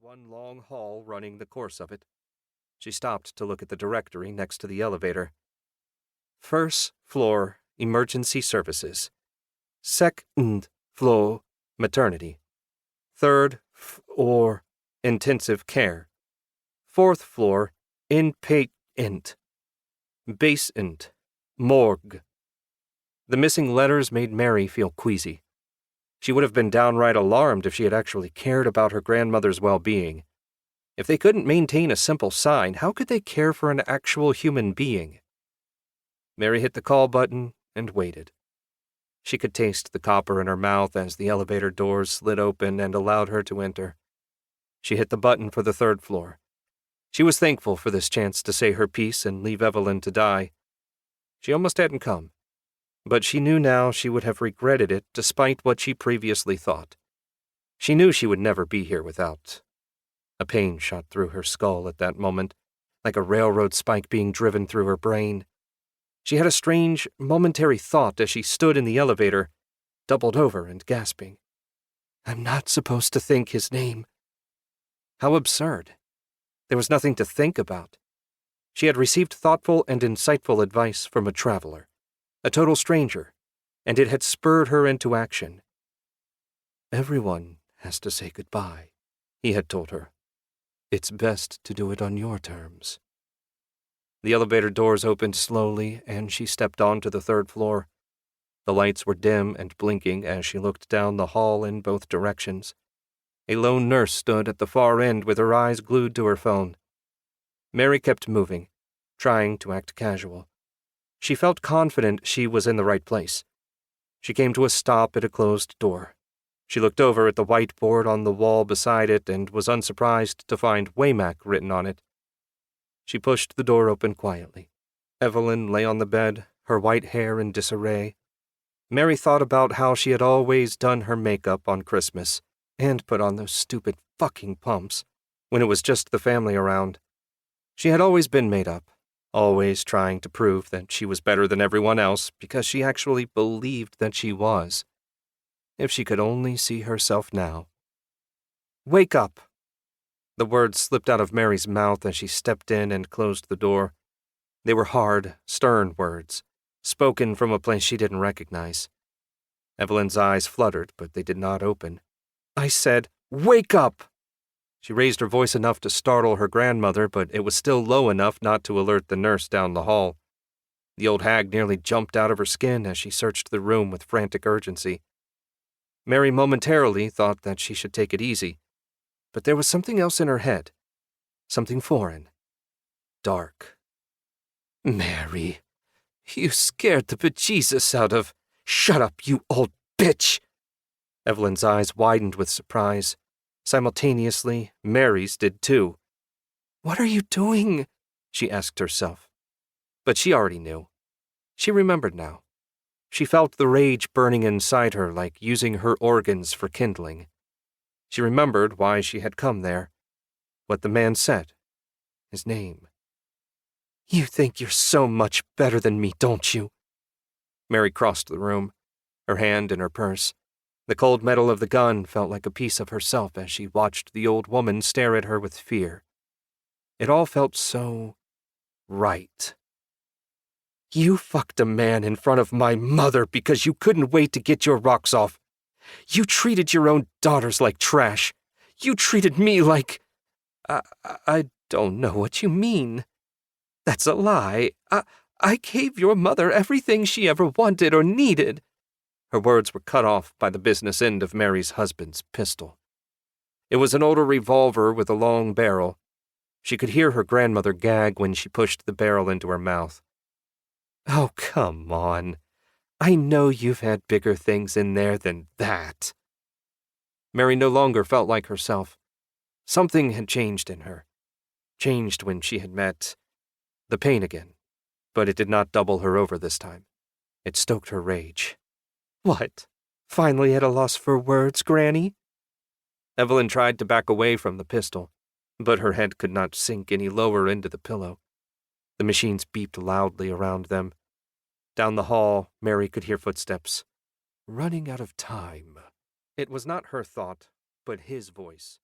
one long hall running the course of it. She stopped to look at the directory next to the elevator. First floor, emergency services. Second floor, maternity. Third floor, intensive care. Fourth floor, inpatient. Basement, morgue. The missing letters made Mary feel queasy. She would have been downright alarmed if she had actually cared about her grandmother's well-being. If they couldn't maintain a simple sign, how could they care for an actual human being? Mary hit the call button and waited. She could taste the copper in her mouth as the elevator doors slid open and allowed her to enter. She hit the button for the third floor. She was thankful for this chance to say her piece and leave Evelyn to die. She almost hadn't come, but she knew now she would have regretted it despite what she previously thought. She knew she would never be here without. A pain shot through her skull at that moment, like a railroad spike being driven through her brain. She had a strange, momentary thought as she stood in the elevator, doubled over and gasping. I'm not supposed to think his name. How absurd. There was nothing to think about. She had received thoughtful and insightful advice from a traveler, a total stranger, and it had spurred her into action. Everyone has to say goodbye, he had told her. It's best to do it on your terms. The elevator doors opened slowly, and she stepped onto the third floor. The lights were dim and blinking as she looked down the hall in both directions. A lone nurse stood at the far end with her eyes glued to her phone. Mary kept moving, trying to act casual. She felt confident she was in the right place. She came to a stop at a closed door. She looked over at the whiteboard on the wall beside it and was unsurprised to find Waymack written on it. She pushed the door open quietly. Evelyn lay on the bed, her white hair in disarray. Mary thought about how she had always done her makeup on Christmas and put on those stupid fucking pumps when it was just the family around. She had always been made up, always trying to prove that she was better than everyone else because she actually believed that she was. If she could only see herself now. Wake up! The words slipped out of Mary's mouth as she stepped in and closed the door. They were hard, stern words, spoken from a place she didn't recognize. Evelyn's eyes fluttered, but they did not open. I said, wake up! She raised her voice enough to startle her grandmother, but it was still low enough not to alert the nurse down the hall. The old hag nearly jumped out of her skin as she searched the room with frantic urgency. Mary momentarily thought that she should take it easy, but there was something else in her head, something foreign, dark. Mary, you scared the bejesus out of— Shut up, you old bitch! Evelyn's eyes widened with surprise. Simultaneously, Mary's did too. What are you doing? She asked herself. But she already knew. She remembered now. She felt the rage burning inside her like using her organs for kindling. She remembered why she had come there, what the man said, his name. You think you're so much better than me, don't you? Mary crossed the room, her hand in her purse. The cold metal of the gun felt like a piece of herself as she watched the old woman stare at her with fear. It all felt so right. You fucked a man in front of my mother because you couldn't wait to get your rocks off. You treated your own daughters like trash. You treated me like— I don't know what you mean. That's a lie. I gave your mother everything she ever wanted or needed. Her words were cut off by the business end of Mary's husband's pistol. It was an older revolver with a long barrel. She could hear her grandmother gag when she pushed the barrel into her mouth. Oh, come on. I know you've had bigger things in there than that. Mary no longer felt like herself. Something had changed in her. Changed when she had met the pain again, but it did not double her over this time. It stoked her rage. What? Finally at a loss for words, Granny? Evelyn tried to back away from the pistol, but her head could not sink any lower into the pillow. The machines beeped loudly around them. Down the hall, Mary could hear footsteps. Running out of time. It was not her thought, but his voice.